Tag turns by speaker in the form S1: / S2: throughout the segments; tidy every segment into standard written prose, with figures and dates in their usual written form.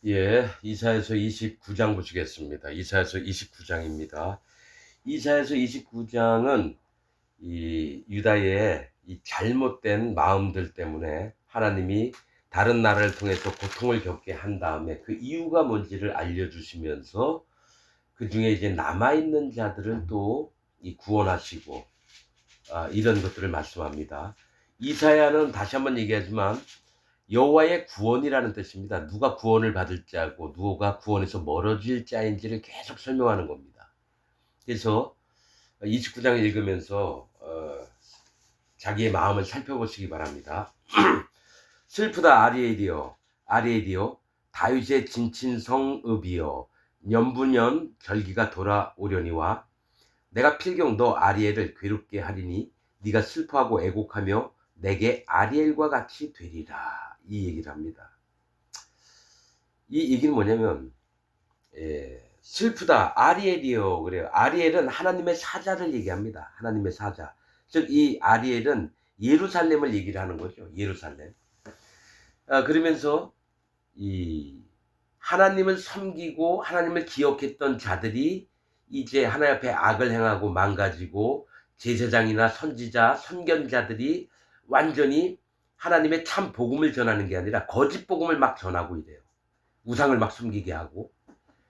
S1: 예, 이사야서 29장 보시겠습니다. 이사야서 29장입니다. 이사야서 29장은 이 유다의 이 잘못된 마음들 때문에 하나님이 다른 나라를 통해서 고통을 겪게 한 다음에 그 이유가 뭔지를 알려주시면서 그 중에 이제 남아있는 자들을 또 구원하시고 이런 것들을 말씀합니다. 이사야는 다시 한번 얘기하지만 여호와의 구원이라는 뜻입니다. 누가 구원을 받을 자고 누가 구원에서 멀어질 자인지를 계속 설명하는 겁니다. 그래서 29장을 읽으면서 자기의 마음을 살펴보시기 바랍니다. 슬프다 아리엘이여, 아리엘이여, 다윗의 진친 성읍이여, 년분년 절기가 돌아오려니와 내가 필경 너 아리엘을 괴롭게 하리니 네가 슬퍼하고 애곡하며 내게 아리엘과 같이 되리라. 이 얘기를 합니다. 이 얘기는 뭐냐면 슬프다 아리엘이요 그래요. 아리엘은 하나님의 사자를 얘기합니다. 하나님의 사자. 즉 이 아리엘은 예루살렘을 얘기를 하는 거죠. 예루살렘. 그러면서 이 하나님을 섬기고 하나님을 기억했던 자들이 이제 하나님 앞에 악을 행하고 망가지고 제사장이나 선지자, 선견자들이 완전히 하나님의 참 복음을 전하는 게 아니라 거짓 복음을 막 전하고 이래요. 우상을 막 숨기게 하고.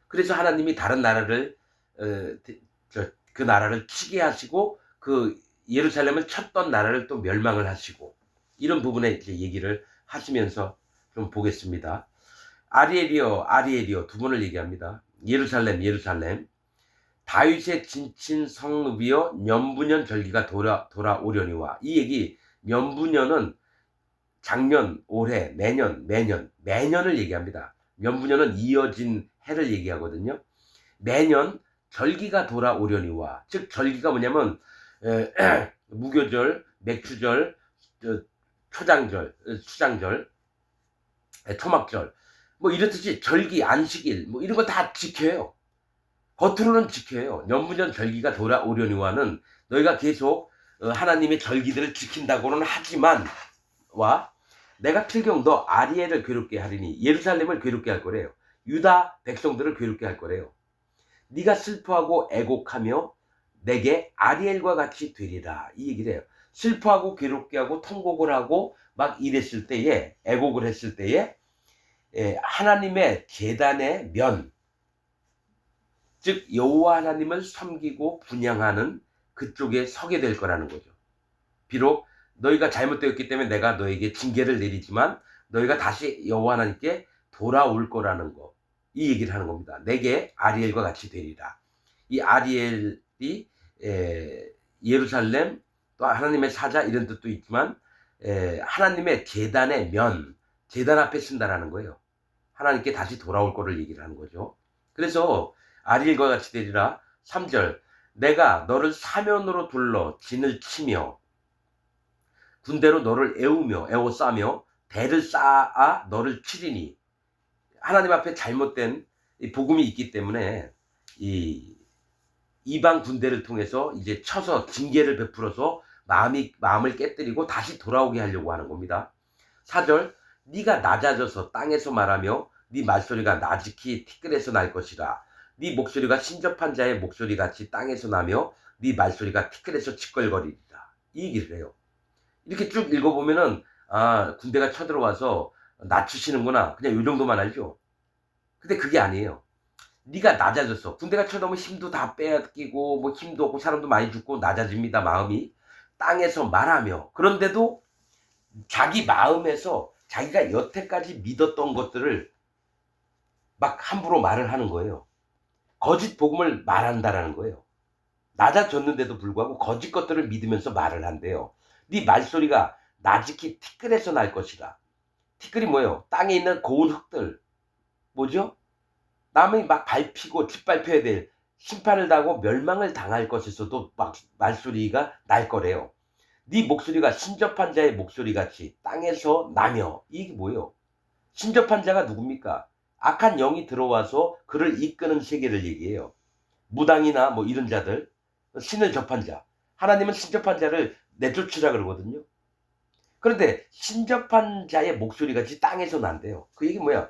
S1: 그래서 하나님이 다른 나라를 그 나라를 치게 하시고 그 예루살렘을 쳤던 나라를 또 멸망을 하시고 이런 부분에 이제 얘기를 하시면서 좀 보겠습니다. 아리엘이여 아리엘이여 두 번을 얘기합니다. 예루살렘 예루살렘 다윗의 진친 성읍이여 년분년 절기가 돌아오려니와 이 얘기 년분년은 작년, 올해, 매년을 얘기합니다. 년분년은 이어진 해를 얘기하거든요. 매년 절기가 돌아오려니와 즉 절기가 뭐냐면 무교절, 맥추절, 초장절, 수장절, 토막절 뭐 이렇듯이 절기, 안식일 뭐 이런 거 다 지켜요. 겉으로는 지켜요. 년분년 절기가 돌아오려니와는 너희가 계속 하나님의 절기들을 지킨다고는 하지만 와 내가 필경 너 아리엘을 괴롭게 하리니 예루살렘을 괴롭게 할 거래요. 유다 백성들을 괴롭게 할 거래요. 네가 슬퍼하고 애곡하며 내게 아리엘과 같이 되리라 이 얘기를 해요. 슬퍼하고 괴롭게 하고 통곡을 하고 막 이랬을 때에 애곡을 했을 때에 하나님의 제단의 면 즉 여호와 하나님을 섬기고 분향하는 그쪽에 서게 될 거라는 거죠. 비록 너희가 잘못되었기 때문에 내가 너에게 징계를 내리지만 너희가 다시 여호와 하나님께 돌아올 거라는 거. 이 얘기를 하는 겁니다. 내게 아리엘과 같이 되리라. 이 아리엘이 예루살렘 또 하나님의 사자 이런 뜻도 있지만 하나님의 제단의 면, 제단 앞에 쓴다라는 거예요. 하나님께 다시 돌아올 거를 얘기를 하는 거죠. 그래서 아리엘과 같이 되리라. 3절 내가 너를 사면으로 둘러 진을 치며 군대로 너를 에워싸며 대를 쌓아 너를 치리니 하나님 앞에 잘못된 복음이 있기 때문에 이 이방 군대를 통해서 이제 쳐서 징계를 베풀어서 마음을 깨뜨리고 다시 돌아오게 하려고 하는 겁니다. 4절 네가 낮아져서 땅에서 말하며 네 말소리가 나직히 티끌에서 날 것이라. 네 목소리가 신접한 자의 목소리같이 땅에서 나며 네 말소리가 티끌에서 치껄거리리라. 이 얘기를 해요. 이렇게 쭉 읽어보면은 군대가 쳐들어와서 낮추시는구나 그냥 이 정도만 알죠. 근데 그게 아니에요. 네가 낮아졌어. 군대가 쳐들어오면 힘도 다 빼앗기고 뭐 힘도 없고 사람도 많이 죽고 낮아집니다. 마음이 땅에서 말하며 그런데도 자기 마음에서 자기가 여태까지 믿었던 것들을 막 함부로 말을 하는 거예요. 거짓 복음을 말한다라는 거예요. 낮아졌는데도 불구하고 거짓 것들을 믿으면서 말을 한대요. 네 말소리가 나직히 티끌에서 날 것이라. 티끌이 뭐예요? 땅에 있는 고운 흙들. 뭐죠? 남이 막 밟히고 짓밟혀야 될 심판을 당하고 멸망을 당할 것에서도 막 말소리가 날 거래요. 네 목소리가 신접한 자의 목소리같이 땅에서 나며. 이게 뭐예요? 신접한 자가 누굽니까? 악한 영이 들어와서 그를 이끄는 세계를 얘기해요. 무당이나 뭐 이런 자들, 신을 접한 자. 하나님은 신접한 자를 내쫓으라 그러거든요. 그런데 신접한 자의 목소리같이 땅에서 난대요. 그 얘기 뭐야?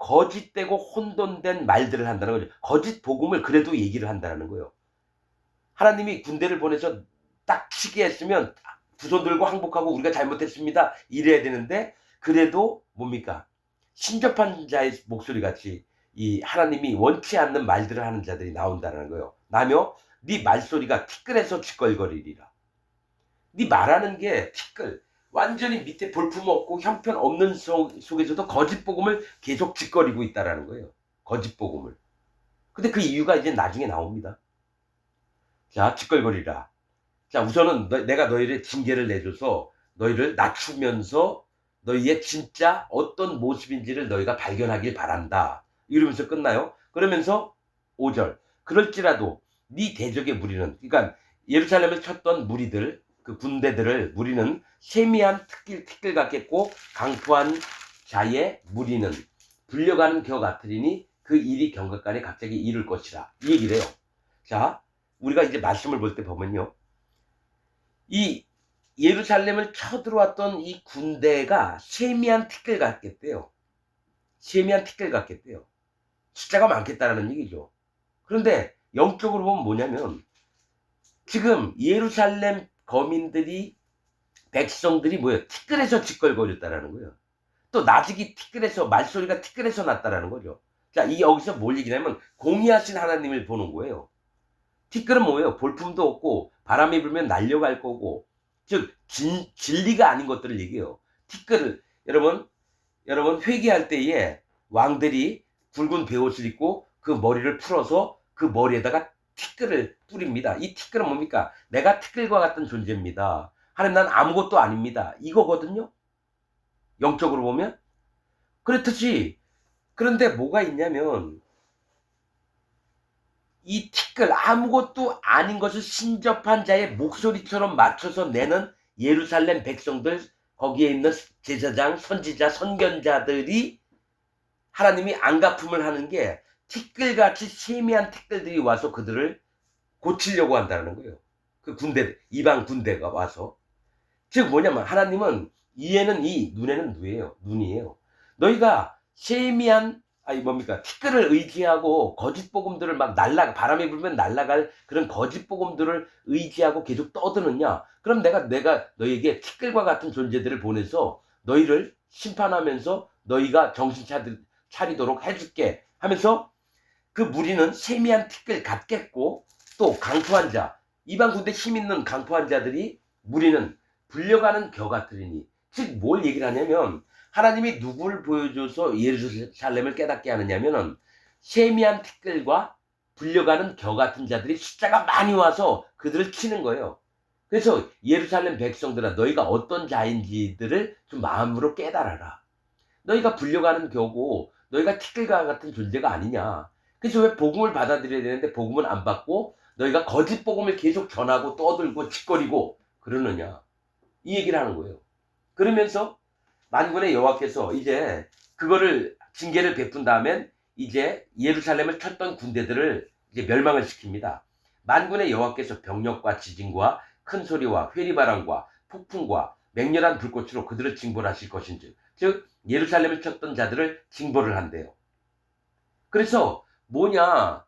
S1: 거짓되고 혼돈된 말들을 한다는 거죠. 거짓 복음을 그래도 얘기를 한다는 거예요. 하나님이 군대를 보내서 딱 치게 했으면 두 손 들고 항복하고 우리가 잘못했습니다 이래야 되는데, 그래도 뭡니까? 신접한 자의 목소리 같이 이 하나님이 원치 않는 말들을 하는 자들이 나온다는 거예요. 나며 네 말소리가 티끌에서 지껄거리리라. 네 말하는 게 티끌, 완전히 밑에 볼품 없고 형편 없는 속에서도 거짓 복음을 계속 짓거리고 있다라는 거예요. 거짓 복음을. 근데 그 이유가 이제 나중에 나옵니다. 자, 짓걸거리라. 자, 우선은 내가 너희를 징계를 내줘서 너희를 낮추면서 너희의 진짜 어떤 모습인지를 너희가 발견하길 바란다. 이러면서 끝나요. 그러면서 5절. 그럴지라도 네 대적의 무리는, 그러니까 예루살렘을 쳤던 무리들, 그 군대들을 무리는 세미한 티끌 같겠고 강포한 자의 무리는 불려가는 겨 같으리니 그 일이 경각간에 갑자기 이룰 것이라. 이 얘기를 해요. 자, 우리가 이제 말씀을 볼 때 보면요. 이 예루살렘을 쳐들어왔던 이 군대가 세미한 티끌 같겠대요. 세미한 티끌 같겠대요. 숫자가 많겠다라는 얘기죠. 그런데 영적으로 보면 뭐냐면, 지금 예루살렘 거민들이, 백성들이 뭐예요? 티끌에서 짓걸거렸다라는 거예요. 또 나직이 티끌에서, 말소리가 티끌에서 났다라는 거죠. 자, 이 여기서 뭘 얘기냐면 공의하신 하나님을 보는 거예요. 티끌은 뭐예요? 볼품도 없고 바람이 불면 날려갈 거고, 즉 진리가 아닌 것들을 얘기해요. 티끌을, 여러분 회개할 때에 왕들이 굵은 베옷을 입고 그 머리를 풀어서 그 머리에다가 티끌을 뿌립니다. 이 티끌은 뭡니까? 내가 티끌과 같은 존재입니다. 하나님, 난 아무것도 아닙니다. 이거거든요. 영적으로 보면 그렇듯이. 그런데 뭐가 있냐면, 이 티끌, 아무것도 아닌 것을 신접한 자의 목소리처럼 맞춰서 내는 예루살렘 백성들, 거기에 있는 제사장, 선지자, 선견자들이 하나님이 안갚음을 하는 게 티끌같이 세미한 티끌들이 와서 그들을 고치려고 한다는 거예요. 그 군대, 이방 군대가 와서. 즉 뭐냐면, 하나님은 이에는 이, 눈에는 눈이에요. 너희가 세미한, 티끌을 의지하고 거짓 복음들을 막 바람이 불면 날아갈 그런 거짓 복음들을 의지하고 계속 떠드느냐? 그럼 내가 너희에게 티끌과 같은 존재들을 보내서 너희를 심판하면서 너희가 정신 차리도록 해줄게 하면서, 그 무리는 세미한 티끌 같겠고, 또 강포한 자, 이방 군대 힘 있는 강포한 자들이, 무리는 불려가는 겨 같으리니. 즉 뭘 얘기를 하냐면, 하나님이 누구를 보여줘서 예루살렘을 깨닫게 하느냐면은 세미한 티끌과 불려가는 겨 같은 자들이 숫자가 많이 와서 그들을 치는 거예요. 그래서 예루살렘 백성들아, 너희가 어떤 자인지들을 좀 마음으로 깨달아라. 너희가 불려가는 겨고 너희가 티끌과 같은 존재가 아니냐. 그래서 왜 복음을 받아들여야 되는데 복음은 안 받고 너희가 거짓 복음을 계속 전하고 떠들고 짓거리고 그러느냐. 이 얘기를 하는 거예요. 그러면서 만군의 여호와께서 이제 그거를 징계를 베푼 다음엔 이제 예루살렘을 쳤던 군대들을 이제 멸망을 시킵니다. 만군의 여호와께서 병력과 지진과 큰 소리와 회리바람과 폭풍과 맹렬한 불꽃으로 그들을 징벌하실 것인즉, 즉 예루살렘을 쳤던 자들을 징벌을 한대요. 그래서 뭐냐,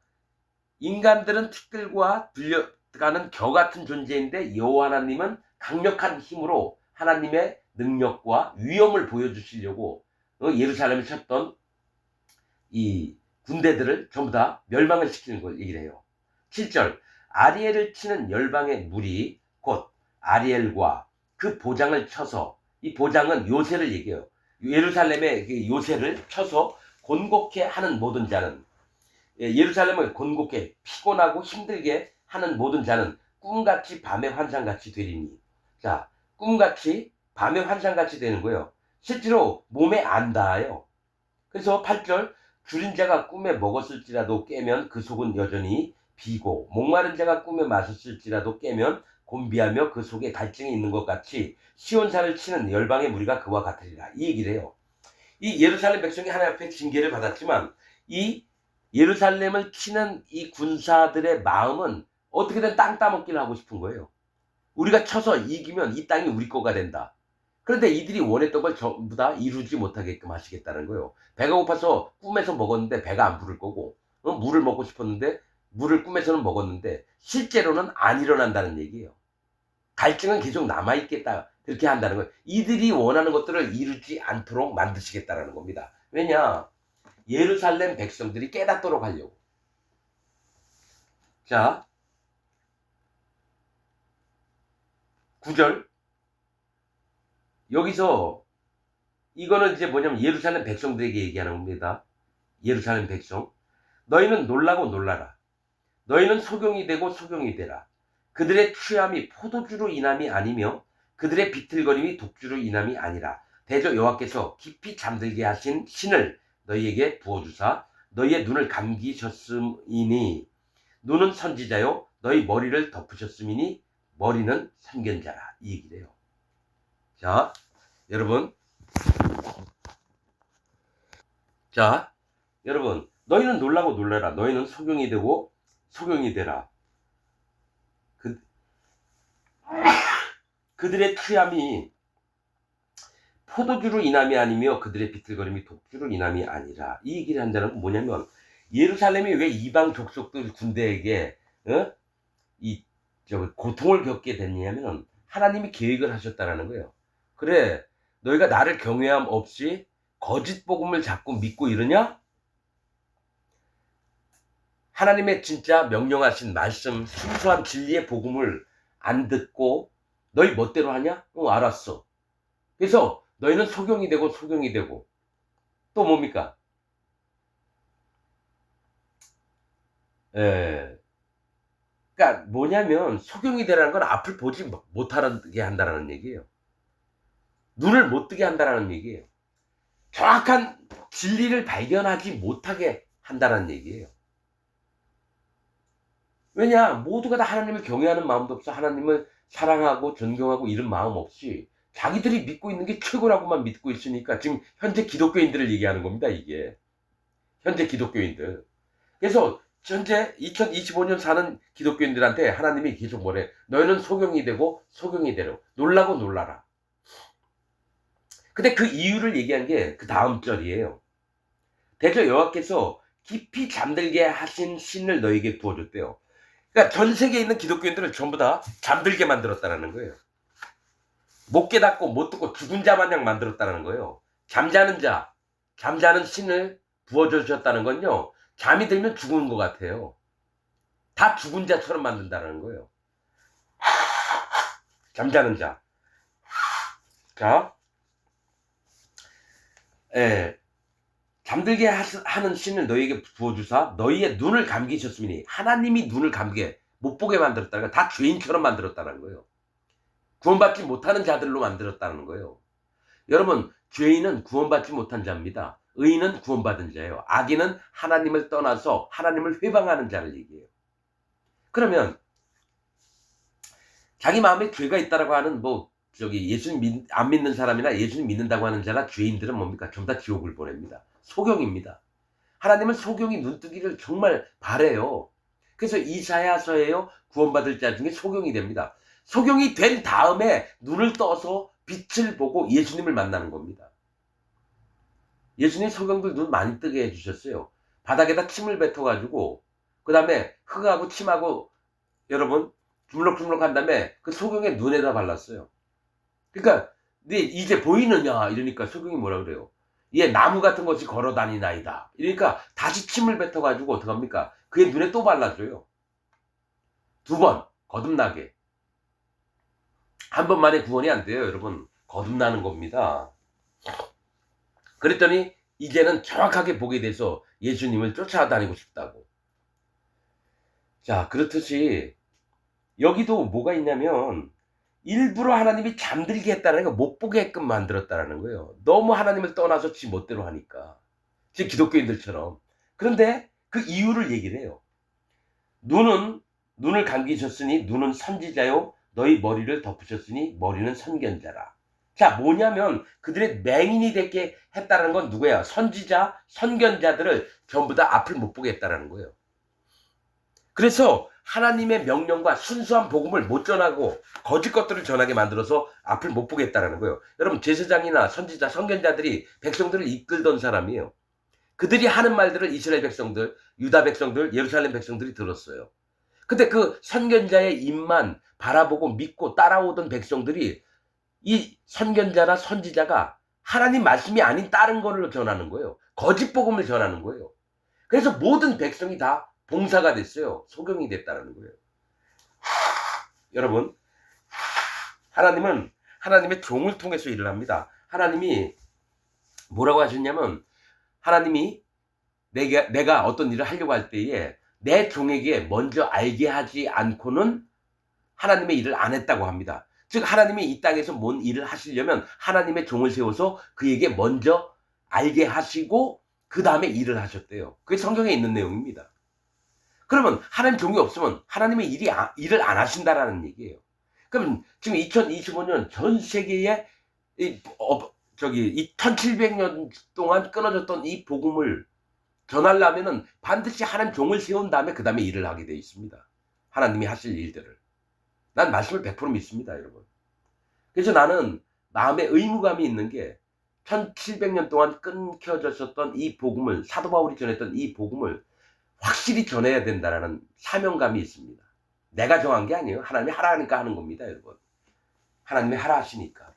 S1: 인간들은 티끌과 불려가는 겨 같은 존재인데 여호와 하나님은 강력한 힘으로 하나님의 능력과 위엄을 보여주시려고 예루살렘을 쳤던 이 군대들을 전부 다 멸망을 시키는 걸 얘기를 해요. 7절. 아리엘을 치는 열방의 무리 곧 아리엘과 그 보장을 쳐서, 이 보장은 요새를 얘기해요. 예루살렘의 요새를 쳐서 곤곡해 하는 모든 자는, 예루살렘을 곤곡해 피곤하고 힘들게 하는 모든 자는 꿈같이 밤의 환상같이 되리니. 자, 꿈같이 밤의 환상같이 되는 거예요. 실제로 몸에 안 닿아요. 그래서 8절. 줄인 자가 꿈에 먹었을지라도 깨면 그 속은 여전히 비고, 목마른 자가 꿈에 마셨을지라도 깨면 곤비하며 그 속에 갈증이 있는 것 같이 시온산을 치는 열방의 무리가 그와 같으리라. 이 얘기를 해요. 이 예루살렘 백성이 하나님 앞에 징계를 받았지만 이 예루살렘을 치는 이 군사들의 마음은 어떻게든 땅 따먹기를 하고 싶은 거예요. 우리가 쳐서 이기면 이 땅이 우리 거가 된다. 그런데 이들이 원했던 걸 전부 다 이루지 못하게끔 하시겠다는 거예요. 배가 고파서 꿈에서 먹었는데 배가 안 부를 거고, 물을 먹고 싶었는데 물을 꿈에서는 먹었는데 실제로는 안 일어난다는 얘기예요. 갈증은 계속 남아있겠다. 그렇게 한다는 거예요. 이들이 원하는 것들을 이루지 않도록 만드시겠다는 겁니다. 왜냐? 예루살렘 백성들이 깨닫도록 하려고. 자, 9절. 여기서 이거는 이제 뭐냐면 예루살렘 백성들에게 얘기하는 겁니다. 예루살렘 백성. 너희는 놀라고 놀라라. 너희는 소경이 되고 소경이 되라. 그들의 취함이 포도주로 인함이 아니며 그들의 비틀거림이 독주로 인함이 아니라 대저 여호와께서 깊이 잠들게 하신 신을 너희에게 부어주사 너희의 눈을 감기셨음이니 눈은 선지자요 너희 머리를 덮으셨음이니 머리는 선견자라. 이 얘기를 해요. 자, 여러분. 자, 여러분. 너희는 놀라고 놀라라. 너희는 소경이 되고 소경이 되라. 그들의 취함이 포도주로 인함이 아니며 그들의 비틀거림이 독주로 인함이 아니라. 이 얘기를 한다는 건 뭐냐면 예루살렘이 왜 이방 족속들 군대에게 이 고통을 겪게 됐냐면 하나님이 계획을 하셨다는 거예요. 그래, 너희가 나를 경외함 없이 거짓 복음을 자꾸 믿고 이러냐? 하나님의 진짜 명령하신 말씀, 순수한 진리의 복음을 안 듣고 너희 멋대로 하냐? 알았어. 그래서 너희는 소경이 되고 소경이 되고 또 뭡니까? 그러니까 뭐냐면 소경이 되라는 건 앞을 보지 못하게 한다는 얘기예요. 눈을 못 뜨게 한다는 얘기예요. 정확한 진리를 발견하지 못하게 한다는 얘기예요. 왜냐? 모두가 다 하나님을 경외하는 마음도 없어. 하나님을 사랑하고 존경하고 이런 마음 없이 자기들이 믿고 있는 게 최고라고만 믿고 있으니까 지금 현재 기독교인들을 얘기하는 겁니다. 이게 현재 기독교인들. 그래서 현재 2025년 사는 기독교인들한테 하나님이 계속 뭐래? 너희는 소경이 되고 소경이 되라. 놀라고 놀라라. 근데 그 이유를 얘기한 게 그 다음 절이에요. 대저 여호와께서 깊이 잠들게 하신 신을 너에게 부어줬대요. 그러니까 전 세계에 있는 기독교인들을 전부 다 잠들게 만들었다는 거예요. 못 깨닫고 못 듣고 죽은 자 마냥 만들었다는 거예요. 잠자는 자, 잠자는 신을 부어주셨다는 건요. 잠이 들면 죽은 것 같아요. 다 죽은 자처럼 만든다는 거예요. 잠자는 자. 자, 잠들게 하는 신을 너희에게 부어주사 너희의 눈을 감기셨으니 하나님이 눈을 감게 못 보게 만들었다는 거, 다 죄인처럼 만들었다는 거예요. 구원받지 못하는 자들로 만들었다는 거예요. 여러분, 죄인은 구원받지 못한 자입니다. 의인은 구원받은 자예요. 악인은 하나님을 떠나서 하나님을 회방하는 자를 얘기해요. 그러면 자기 마음에 죄가 있다라고 하는 예수님 안 믿는 사람이나 예수님 믿는다고 하는 자나 죄인들은 뭡니까? 전부 다 지옥을 보냅니다. 소경입니다. 하나님은 소경이 눈뜨기를 정말 바래요. 그래서 이사야서에요. 구원받을 자 중에 소경이 됩니다. 소경이 된 다음에 눈을 떠서 빛을 보고 예수님을 만나는 겁니다. 예수님 소경들 눈 많이 뜨게 해주셨어요. 바닥에다 침을 뱉어가지고 그 다음에 흙하고 침하고 여러분 주물럭주물럭 한 다음에 그 소경의 눈에다 발랐어요. 그러니까 네 이제 보이느냐 이러니까 소경이 뭐라 그래요? 얘 나무 같은 것이 걸어 다니나이다. 이러니까 다시 침을 뱉어가지고 어떡합니까? 그의 눈에 또 발라줘요. 2번 거듭나게. 한 번만에 구원이 안 돼요, 여러분. 거듭나는 겁니다. 그랬더니 이제는 정확하게 보게 돼서 예수님을 쫓아다니고 싶다고. 자, 그렇듯이 여기도 뭐가 있냐면 일부러 하나님이 잠들게 했다는 거 못 보게끔 만들었다는 거예요. 너무 하나님을 떠나서 지 멋대로 하니까. 지금 기독교인들처럼. 그런데 그 이유를 얘기를 해요. 눈을 감기셨으니 눈은 선지자요 너희 머리를 덮으셨으니 머리는 선견자라. 자, 뭐냐면 그들의 맹인이 되게 했다는 건 누구야? 선지자, 선견자들을 전부 다 앞을 못 보게 했다는 거예요. 그래서 하나님의 명령과 순수한 복음을 못 전하고 거짓 것들을 전하게 만들어서 앞을 못 보겠다라는 거예요. 여러분, 제사장이나 선지자, 선견자들이 백성들을 이끌던 사람이에요. 그들이 하는 말들을 이스라엘 백성들, 유다 백성들, 예루살렘 백성들이 들었어요. 근데 그 선견자의 입만 바라보고 믿고 따라오던 백성들이 이 선견자나 선지자가 하나님 말씀이 아닌 다른 거를 전하는 거예요. 거짓 복음을 전하는 거예요. 그래서 모든 백성이 다 봉사가 됐어요. 소경이 됐다는 거예요. 여러분, 하나님은 하나님의 종을 통해서 일을 합니다. 하나님이 뭐라고 하셨냐면, 하나님이 내가 어떤 일을 하려고 할 때에 내 종에게 먼저 알게 하지 않고는 하나님의 일을 안 했다고 합니다. 즉, 하나님이 이 땅에서 뭔 일을 하시려면 하나님의 종을 세워서 그에게 먼저 알게 하시고 그 다음에 일을 하셨대요. 그게 성경에 있는 내용입니다. 그러면 하나님 종이 없으면 하나님의 일을 안 하신다라는 얘기예요. 그러면 지금 2025년 전 세계에 이 2700년 동안 끊어졌던 이 복음을 전하려면은 반드시 하나님 종을 세운 다음에 그 다음에 일을 하게 되어 있습니다. 하나님이 하실 일들을. 난 말씀을 100% 믿습니다, 여러분. 그래서 나는 마음에 의무감이 있는 게 1700년 동안 끊겨졌었던 이 복음을, 사도 바울이 전했던 이 복음을 확실히 전해야 된다는 사명감이 있습니다. 내가 정한 게 아니에요. 하나님이 하라 하니까 하는 겁니다, 여러분. 하나님이 하라 하시니까.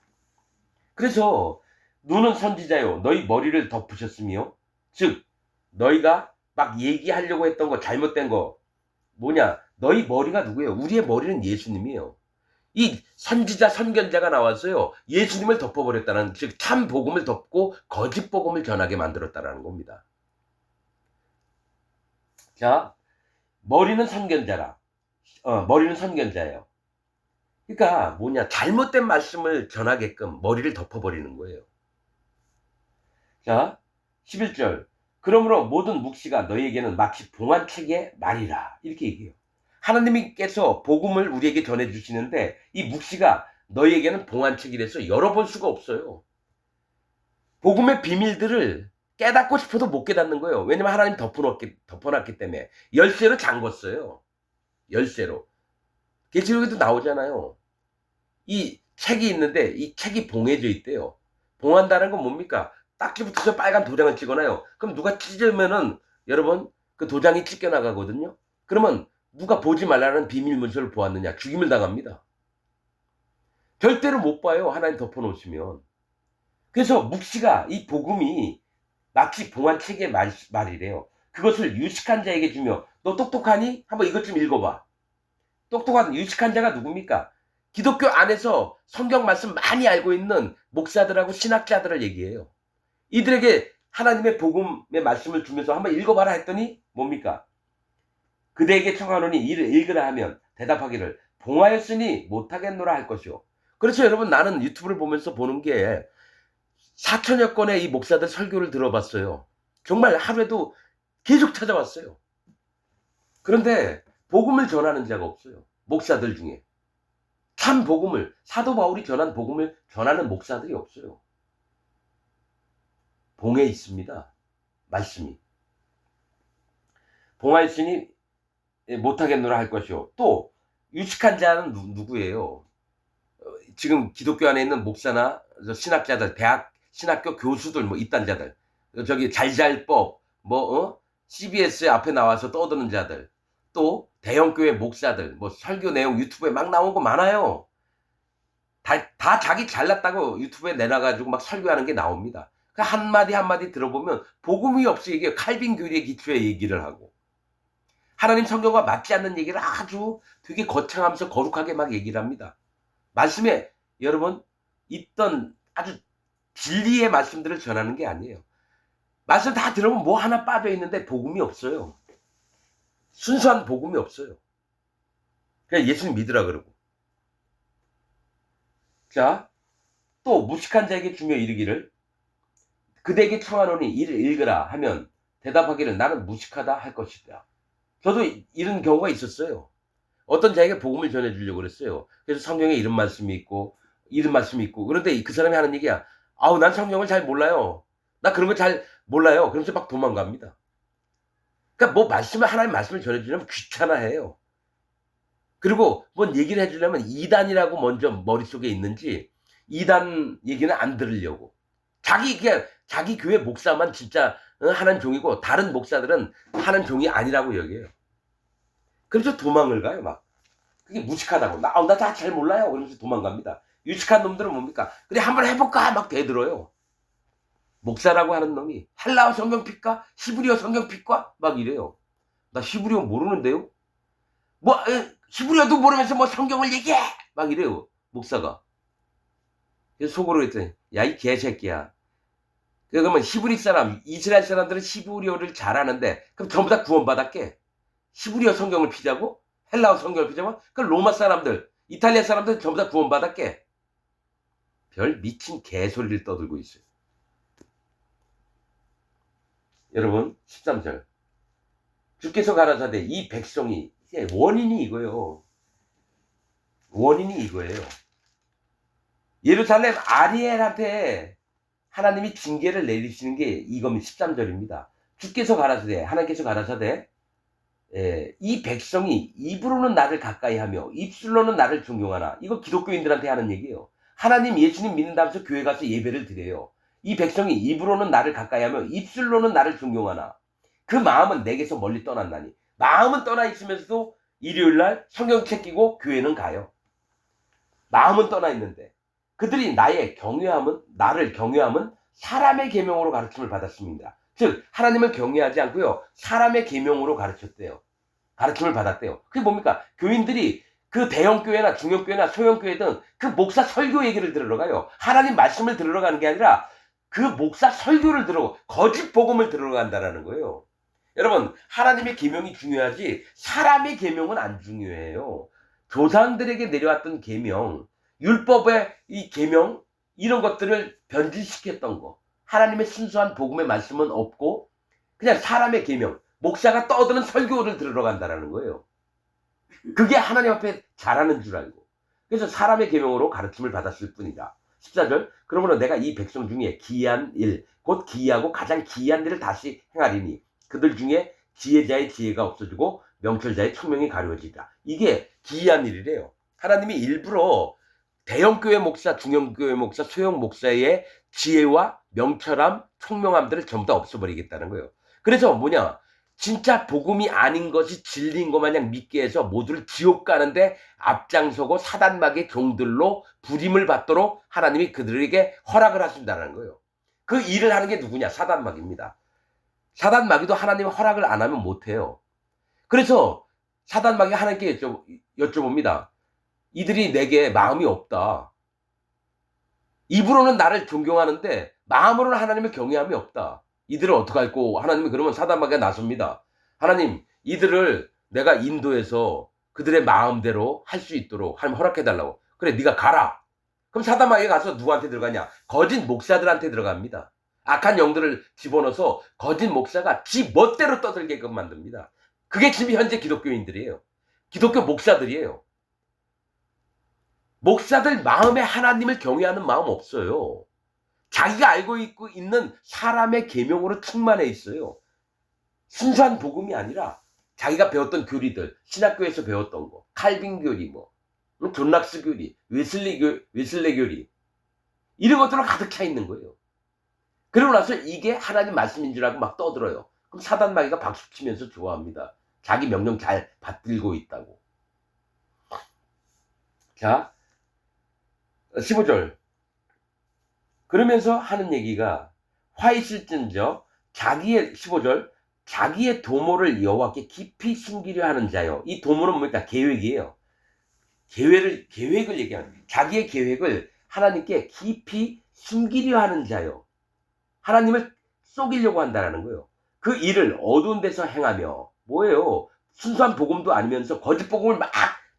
S1: 그래서 너는 선지자요, 너희 머리를 덮으셨으며, 즉 너희가 막 얘기하려고 했던 거, 잘못된 거 뭐냐? 너희 머리가 누구예요? 우리의 머리는 예수님이에요. 이 선지자, 선견자가 나왔어요. 예수님을 덮어버렸다는, 즉 참 복음을 덮고 거짓 복음을 전하게 만들었다는 겁니다. 자, 머리는 선견자라. 머리는 선견자예요. 그러니까 뭐냐? 잘못된 말씀을 전하게끔 머리를 덮어버리는 거예요. 자, 11절. 그러므로 모든 묵시가 너희에게는 마치 봉안책의 말이라. 이렇게 얘기해요. 하나님께서 복음을 우리에게 전해주시는데 이 묵시가 너희에게는 봉안책이라서 열어볼 수가 없어요. 복음의 비밀들을 깨닫고 싶어도 못 깨닫는 거예요. 왜냐면 하나님 덮어놨기 때문에. 열쇠로 잠궜어요. 열쇠로. 계시록에도 나오잖아요. 이 책이 있는데 이 책이 봉해져 있대요. 봉한다는 건 뭡니까? 딱지 붙여서 빨간 도장을 찍어놔요. 그럼 누가 찢으면은 여러분 그 도장이 찢겨나가거든요. 그러면 누가 보지 말라는 비밀 문서를 보았느냐? 죽임을 당합니다. 절대로 못 봐요. 하나님 덮어놓으시면. 그래서 묵시가, 이 복음이 마치 봉안책의 말이래요. 그것을 유식한 자에게 주며, 너 똑똑하니? 한번 이것 좀 읽어봐. 똑똑한 유식한 자가 누굽니까? 기독교 안에서 성경 말씀 많이 알고 있는 목사들하고 신학자들을 얘기해요. 이들에게 하나님의 복음의 말씀을 주면서 한번 읽어봐라 했더니 뭡니까? 그대에게 청하노니 이를 읽으라 하면 대답하기를 봉하였으니 못하겠노라 할 것이요. 그래서 여러분, 나는 유튜브를 보면서 보는 게 4천여 건의 이 목사들 설교를 들어봤어요. 정말 하루에도 계속 찾아왔어요. 그런데 복음을 전하는 자가 없어요. 목사들 중에. 참 복음을, 사도 바울이 전한 복음을 전하는 목사들이 없어요. 봉해 있습니다. 말씀이. 봉하였으니 못하겠노라 할 것이요. 또 유식한 자는 누구예요? 지금 기독교 안에 있는 목사나 신학자들, 대학 신학교 교수들, 뭐 입단자들, 저기 잘잘법, CBS 앞에 나와서 떠드는 자들, 또 대형교회 목사들, 뭐 설교 내용 유튜브에 막 나온 거 많아요. 다 자기 잘났다고 유튜브에 내놔가지고 막 설교하는 게 나옵니다. 그 한마디 한마디 들어보면 복음이 없이 이게 칼빈 교리의 기초의 얘기를 하고, 하나님 성경과 맞지 않는 얘기를 아주 되게 거창하면서 거룩하게 막 얘기를 합니다. 말씀에 여러분 있던 아주 진리의 말씀들을 전하는 게 아니에요. 말씀 다 들어보면 뭐 하나 빠져 있는데 복음이 없어요. 순수한 복음이 없어요. 그냥 예수님 믿으라 그러고. 자, 또 무식한 자에게 주며 이르기를 그대에게 청하노니 이를 읽으라 하면 대답하기를 나는 무식하다 할 것이다. 저도 이런 경우가 있었어요. 어떤 자에게 복음을 전해주려고 그랬어요. 그래서 성경에 이런 말씀이 있고 이런 말씀이 있고, 그런데 그 사람이 하는 얘기야, 아우 난 성경을 잘 몰라요. 나 그런 거 잘 몰라요. 그러면서 막 도망갑니다. 그러니까 뭐 하나님 말씀을 전해주려면 귀찮아해요. 그리고 뭔 얘기를 해주려면 이단이라고 먼저 머릿속에 있는지 이단 얘기는 안 들으려고. 자기 교회 목사만 진짜 하는 종이고 다른 목사들은 하는 종이 아니라고 여겨요. 그래서 도망을 가요 막. 그게 무식하다고. 나 다 잘 몰라요. 그러면서 도망갑니다. 유식한 놈들은 뭡니까? 그래 한번 해볼까 막 대들어요. 목사라고 하는 놈이 헬라어 성경 필까? 히브리어 성경 필까? 막 이래요. 나 히브리어 모르는데요? 뭐 히브리어도 모르면서 뭐 성경을 얘기해! 막 이래요. 목사가. 그래서 속으로 했더니 야 이 개새끼야. 그러면 히브리 사람, 이스라엘 사람들은 히브리어를 잘하는데 그럼 전부 다 구원받았게? 히브리어 성경을 피자고? 헬라어 성경을 피자고? 그럼 로마 사람들, 이탈리아 사람들 전부 다 구원받았게? 별 미친 개소리를 떠들고 있어요. 여러분 13절 주께서 가라사대 이 백성이 원인이 이거예요. 원인이 이거예요. 예루살렘 아리엘한테 하나님이 징계를 내리시는 게 이겁니다. 13절입니다. 주께서 가라사대 하나님께서 가라사대 이 백성이 입으로는 나를 가까이 하며 입술로는 나를 존경하나. 이거 기독교인들한테 하는 얘기예요. 하나님 예수님 믿는다면서 교회 가서 예배를 드려요. 이 백성이 입으로는 나를 가까이 하며 입술로는 나를 존경하나 그 마음은 내게서 멀리 떠났나니. 마음은 떠나 있으면서도 일요일날 성경 책 끼고 교회는 가요. 마음은 떠나 있는데 그들이 나를 경외함은 사람의 계명으로 가르침을 받았습니다. 즉 하나님을 경외하지 않고요 사람의 계명으로 가르침을 받았대요. 그게 뭡니까? 교인들이 그 대형교회나 중형교회나 소형교회든 그 목사 설교 얘기를 들으러 가요. 하나님 말씀을 들으러 가는 게 아니라 그 목사 설교를 들어 거짓 복음을 들으러 간다는 거예요. 여러분 하나님의 계명이 중요하지 사람의 계명은 안 중요해요. 조상들에게 내려왔던 계명, 율법의 이 계명 이런 것들을 변질시켰던 거, 하나님의 순수한 복음의 말씀은 없고 그냥 사람의 계명, 목사가 떠드는 설교를 들으러 간다는 거예요. 그게 하나님 앞에 잘하는 줄 알고. 그래서 사람의 계명으로 가르침을 받았을 뿐이다. 14절 그러므로 내가 이 백성 중에 기이한 일, 곧 기이하고 가장 기이한 일을 다시 행하리니 그들 중에 지혜자의 지혜가 없어지고 명철자의 총명이 가려지리라. 이게 기이한 일이래요. 하나님이 일부러 대형교회 목사, 중형교회 목사, 소형 목사의 지혜와 명철함, 총명함들을 전부 다 없애버리겠다는 거예요. 그래서 뭐냐? 진짜 복음이 아닌 것이 진리인 것 마냥 믿게 해서 모두를 지옥 가는데 앞장서고 사단마귀의 종들로 부림을 받도록 하나님이 그들에게 허락을 하신다는 거예요. 그 일을 하는 게 누구냐? 사단마귀입니다. 사단마귀도 하나님의 허락을 안 하면 못해요. 그래서 사단마귀가 하나님께 여쭤봅니다. 이들이 내게 마음이 없다. 입으로는 나를 존경하는데 마음으로는 하나님을 경외함이 없다. 이들을 어떡할꼬? 하나님이 그러면 사단마귀가 나섭니다. 하나님 이들을 내가 인도해서 그들의 마음대로 할 수 있도록 하나님 허락해달라고. 그래 네가 가라. 그럼 사단마귀가 가서 누구한테 들어가냐? 거짓 목사들한테 들어갑니다. 악한 영들을 집어넣어서 거짓 목사가 지 멋대로 떠들게끔 만듭니다. 그게 지금 현재 기독교인들이에요. 기독교 목사들이에요. 목사들 마음에 하나님을 경외하는 마음 없어요. 자기가 알고 있는 사람의 계명으로 충만해 있어요. 순수한 복음이 아니라 자기가 배웠던 교리들, 신학교에서 배웠던 거, 칼빈 교리, 존 락스 교리, 웨슬레 교리 이런 것들로 가득 차 있는 거예요. 그러고 나서 이게 하나님 말씀인 줄 알고 막 떠들어요. 그럼 사단마귀가 박수치면서 좋아합니다. 자기 명령 잘 받들고 있다고. 자 15절 그러면서 하는 얘기가 화 있을진저 15절 자기의 도모를 여호와께 깊이 숨기려 하는 자요. 이 도모는 뭡니까? 계획이에요. 계획을 얘기하는 거예요. 자기의 계획을 하나님께 깊이 숨기려 하는 자요. 하나님을 속이려고 한다는 거예요. 그 일을 어두운 데서 행하며 뭐예요? 순수한 복음도 아니면서 거짓 복음을 막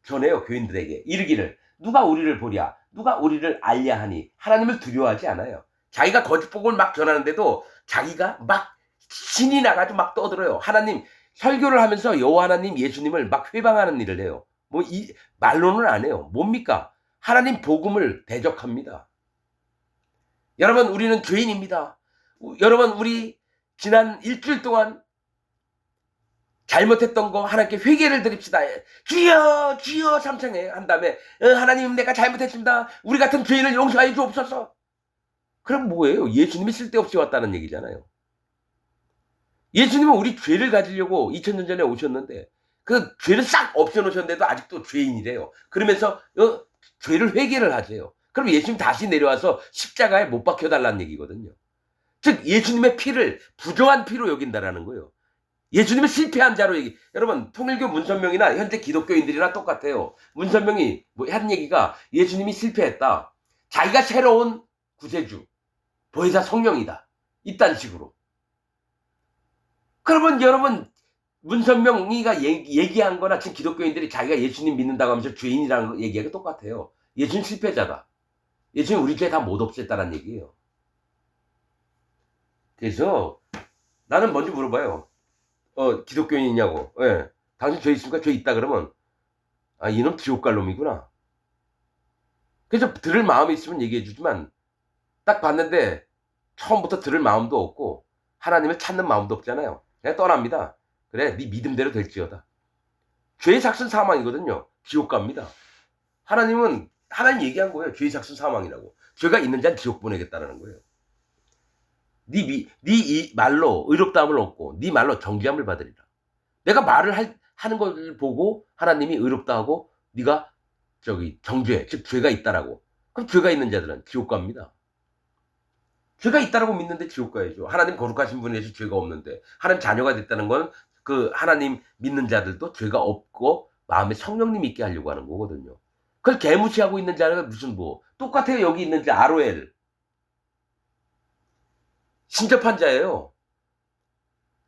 S1: 전해요. 교인들에게 이르기를 누가 우리를 보랴 누가 우리를 알랴 하니. 하나님을 두려워하지 않아요. 자기가 거짓 복음을 막 전하는데도 자기가 막 신이 나가지고 막 떠들어요. 하나님 설교를 하면서 여호와 하나님 예수님을 막 회방하는 일을 해요. 이 말로는 안 해요. 뭡니까? 하나님 복음을 대적합니다. 여러분 우리는 죄인입니다. 여러분 우리 지난 일주일 동안 잘못했던 거 하나님께 회개를 드립시다. 주여 주여 삼창해 한 다음에 하나님 내가 잘못했습니다. 우리 같은 죄인을 용서하여 주옵소서. 그럼 뭐예요? 예수님이 쓸데없이 왔다는 얘기잖아요. 예수님은 우리 죄를 가지려고 2000년 전에 오셨는데 그 죄를 싹 없애놓으셨는데도 아직도 죄인이래요. 그러면서 죄를 회개를 하세요. 그럼 예수님 다시 내려와서 십자가에 못 박혀달라는 얘기거든요. 즉 예수님의 피를 부정한 피로 여긴다라는 거예요. 예수님은 실패한 자로 여러분 통일교 문선명이나 현재 기독교인들이나 똑같아요. 문선명이 한 얘기가 예수님이 실패했다. 자기가 새로운 구세주, 보혜사 성령이다. 이딴 식으로. 그러면 여러분 문선명이가 얘기한 거나 지금 기독교인들이 자기가 예수님 믿는다고 하면서 죄인이라는 얘기하기 똑같아요. 예수님 실패자다. 예수님 우리 죄 다 못 없앴다는 얘기예요. 그래서 나는 먼저 물어봐요. 기독교인이냐고. 예. 당신 죄 있습니까? 죄 있다 그러면 이놈 지옥 갈 놈이구나. 그래서 들을 마음이 있으면 얘기해 주지만 딱 봤는데 처음부터 들을 마음도 없고 하나님을 찾는 마음도 없잖아요. 그냥 떠납니다. 그래 네 믿음대로 될지어다. 죄의 삭은 사망이거든요. 지옥 갑니다. 하나님 얘기한 거예요. 죄의 삭은 사망이라고. 죄가 있는 자는 지옥 보내겠다라는 거예요. 네 말로 의롭다함을 얻고 네 말로 정죄함을 받으리라. 내가 말을 하는 걸 보고 하나님이 의롭다 하고 네가 정죄, 즉 죄가 있다라고. 그럼 죄가 있는 자들은 지옥 갑니다. 죄가 있다라고 믿는데 지옥 가야죠. 하나님 거룩하신 분에서 죄가 없는데 하나님 자녀가 됐다는 건 그 하나님 믿는 자들도 죄가 없고 마음에 성령님 있게 하려고 하는 거거든요. 그걸 개무시하고 있는 자는 무슨 똑같아요. 여기 있는 자 아로엘 신접한 자예요.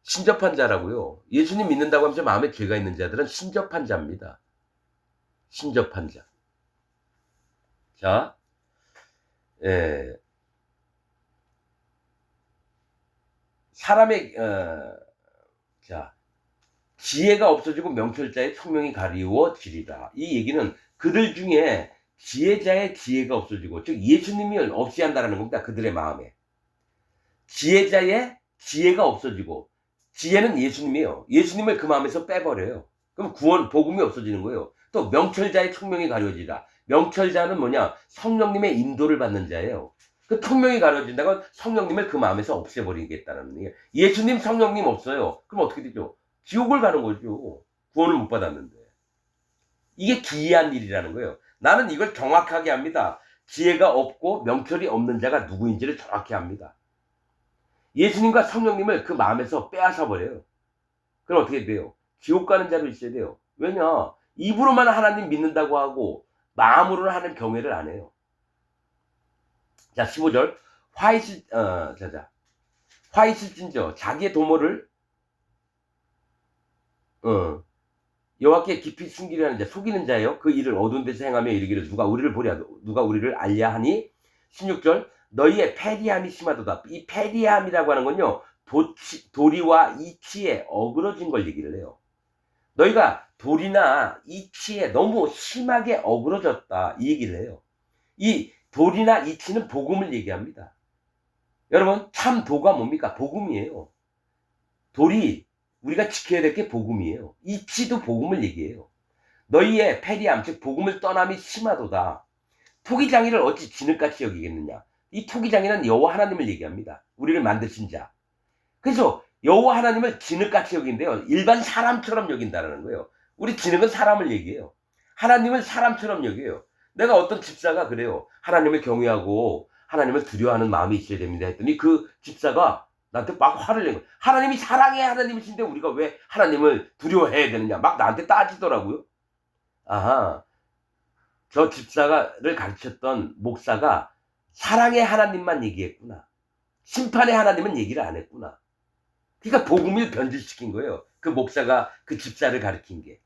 S1: 신접한 자라고요. 예수님 믿는다고 하면서 마음에 죄가 있는 자들은 신접한 자입니다. 신접한 자. 자, 사람의 지혜가 없어지고 명철자의 총명이 가리워지리라. 이 얘기는 그들 중에 지혜자의 지혜가 없어지고, 즉 예수님이 없이 한다는 겁니다. 그들의 마음에. 지혜자의 지혜가 없어지고, 지혜는 예수님이에요. 예수님을 그 마음에서 빼버려요. 그럼 복음이 없어지는 거예요. 또 명철자의 총명이 가려지라. 명철자는 뭐냐? 성령님의 인도를 받는 자예요. 그 총명이 가려진다는 건 성령님을 그 마음에서 없애버리겠다는 얘기예요. 예수님 성령님 없어요. 그럼 어떻게 되죠? 지옥을 가는 거죠. 구원을 못 받았는데. 이게 기이한 일이라는 거예요. 나는 이걸 정확하게 합니다. 지혜가 없고 명철이 없는 자가 누구인지를 정확히 합니다. 예수님과 성령님을 그 마음에서 빼앗아 버려요. 그럼 어떻게 돼요? 지옥 가는 자로 있어야 돼요. 왜냐? 입으로만 하나님 믿는다고 하고 마음으로는 하는 경외를 안 해요. 자, 15절. 화이실진저 자기의 도모를 여호와께 깊이 숨기려 하는 자, 속이는 자예요. 그 일을 어두운 데서 행하며 이르기를 누가 우리를 알랴 하니. 16절. 너희의 패리함이 심하도다. 이 패리함이라고 하는 건요, 도리와 이치에 어그러진 걸 얘기를 해요. 너희가 도리나 이치에 너무 심하게 어그러졌다, 이 얘기를 해요. 이 도리나 이치는 복음을 얘기합니다. 여러분, 참 도가 뭡니까? 복음이에요. 돌이 우리가 지켜야 될 게 복음이에요. 이치도 복음을 얘기해요. 너희의 패리함, 즉 복음을 떠남이 심하도다. 토기장이를 어찌 진흙같이 여기겠느냐. 이 토기장이는 여호와 하나님을 얘기합니다. 우리를 만드신 자. 그래서 여호와 하나님을 진흙같이 여긴데요, 일반 사람처럼 여긴다는 거예요. 우리 진흙은 사람을 얘기해요. 하나님을 사람처럼 여겨요. 내가 어떤 집사가 그래요. 하나님을 경외하고 하나님을 두려워하는 마음이 있어야 됩니다 했더니 그 집사가 나한테 막 화를 낸 거예요. 하나님이 사랑의 하나님이신데 우리가 왜 하나님을 두려워해야 되느냐, 막 나한테 따지더라고요. 아하, 저 집사를 가르쳤던 목사가 사랑의 하나님만 얘기했구나. 심판의 하나님은 얘기를 안 했구나. 그러니까 복음을 변질시킨 거예요. 그 목사가 그 집사를 가르친 게.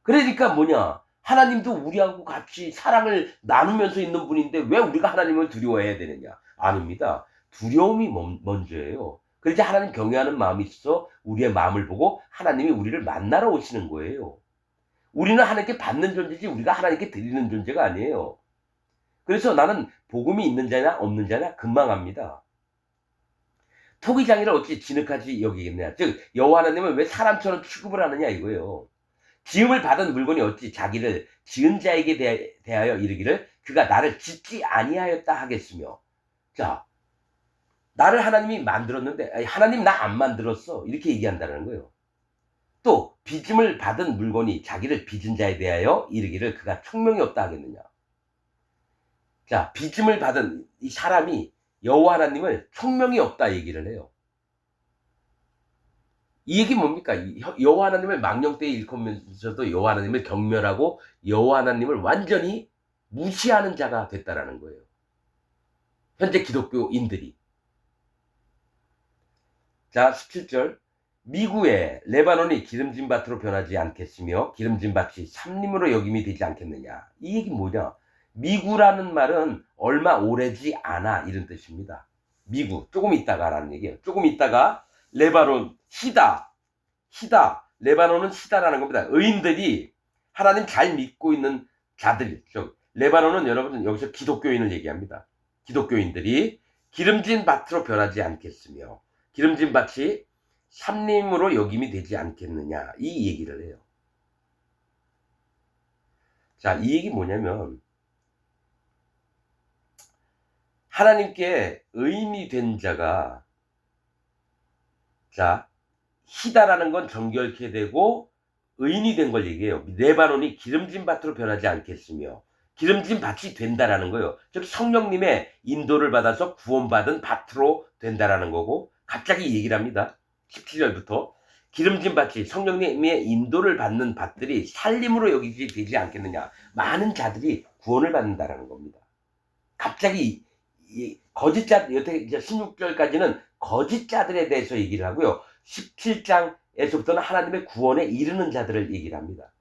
S1: 그러니까 뭐냐, 하나님도 우리하고 같이 사랑을 나누면서 있는 분인데 왜 우리가 하나님을 두려워해야 되느냐. 아닙니다. 두려움이 먼저예요. 그래서 하나님 경외하는 마음이 있어 우리의 마음을 보고 하나님이 우리를 만나러 오시는 거예요. 우리는 하나님께 받는 존재지 우리가 하나님께 드리는 존재가 아니에요. 그래서 나는 복음이 있는 자냐 없는 자냐 금방 압니다. 토기장이를 어찌 진흙같이 여기겠냐. 즉 여호와 하나님은 왜 사람처럼 취급을 하느냐 이거예요. 지음을 받은 물건이 어찌 자기를 지은 자에게 대하여 이르기를 그가 나를 짓지 아니하였다 하겠으며. 자, 나를 하나님이 만들었는데 아니, 하나님 나 안 만들었어 이렇게 얘기한다는 거예요. 또 빚음을 받은 물건이 자기를 빚은 자에 대하여 이르기를 그가 총명이 없다 하겠느냐. 자, 빚음을 받은 이 사람이 여호와 하나님을 총명이 없다 얘기를 해요. 이 얘기 뭡니까? 여호와 하나님을 망령되이 일컫면서도 여호와 하나님을 경멸하고 여호와 하나님을 완전히 무시하는 자가 됐다라는 거예요. 현재 기독교인들이. 자, 17절. 미구에 레바논이 기름진 밭으로 변하지 않겠으며 기름진 밭이 삼림으로 여김이 되지 않겠느냐. 이 얘기 뭐냐? 미구라는 말은 얼마 오래지 않아 이런 뜻입니다. 미구, 조금 있다가라는 얘기예요. 조금 있다가 레바논, 시다, 레바논은 시다라는 겁니다. 의인들이 하나님 잘 믿고 있는 자들, 레바논은 여러분 여기서 기독교인을 얘기합니다. 기독교인들이 기름진 밭으로 변하지 않겠으며 기름진 밭이 삼림으로 여김이 되지 않겠느냐 이 얘기를 해요. 자, 이 얘기 뭐냐면 하나님께 의인이 된 자가 자 희다라는 건 정결케 되고 의인이 된 걸 얘기해요. 레바논이 기름진 밭으로 변하지 않겠으며 기름진 밭이 된다라는 거예요. 즉 성령님의 인도를 받아서 구원받은 밭으로 된다라는 거고 갑자기 얘기를 합니다. 17절부터 기름진 밭이 성령님의 인도를 받는 밭들이 살림으로 여기지 되지 않겠느냐. 많은 자들이 구원을 받는다라는 겁니다. 갑자기 거짓자 여태 이제 16절까지는 거짓자들에 대해서 얘기를 하고요. 17장에서부터는 하나님의 구원에 이르는 자들을 얘기를 합니다.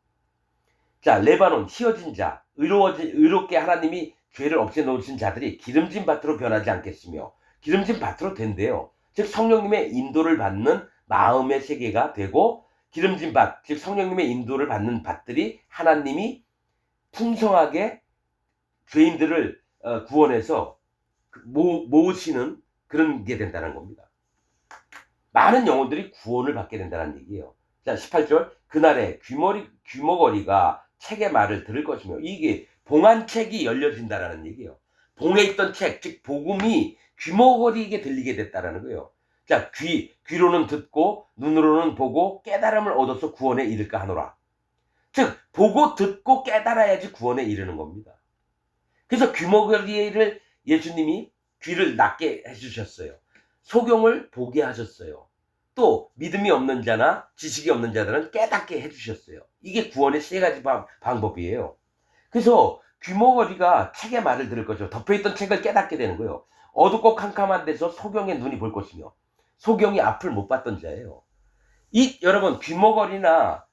S1: 자, 레바논 휘어진 자, 의롭게 하나님이 죄를 없애놓으신 자들이 기름진 밭으로 변하지 않겠으며 기름진 밭으로 된대요. 즉 성령님의 인도를 받는 마음의 세계가 되고 기름진 밭, 즉 성령님의 인도를 받는 밭들이 하나님이 풍성하게 죄인들을 구원해서 모으시는 그런 게 된다는 겁니다. 많은 영혼들이 구원을 받게 된다는 얘기예요. 자, 18절 그날에 귀머거리가 책의 말을 들을 것이며 이게 봉안책이 열려진다라는 얘기예요. 봉에 있던 책, 즉 복음이 귀머거리게 들리게 됐다라는 거예요. 자, 귀로는 듣고 눈으로는 보고 깨달음을 얻어서 구원에 이를까 하노라. 즉 보고 듣고 깨달아야지 구원에 이르는 겁니다. 그래서 귀머거리를 예수님이 귀를 낫게 해주셨어요. 소경을 보게 하셨어요. 또 믿음이 없는 자나 지식이 없는 자들은 깨닫게 해주셨어요. 이게 구원의 세 가지 방법이에요. 그래서 귀머거리가 책의 말을 들을 것이고 덮여있던 책을 깨닫게 되는 거예요. 어둡고 캄캄한 데서 소경의 눈이 볼 것이며 소경이 앞을 못 봤던 자예요. 여러분 귀머거리나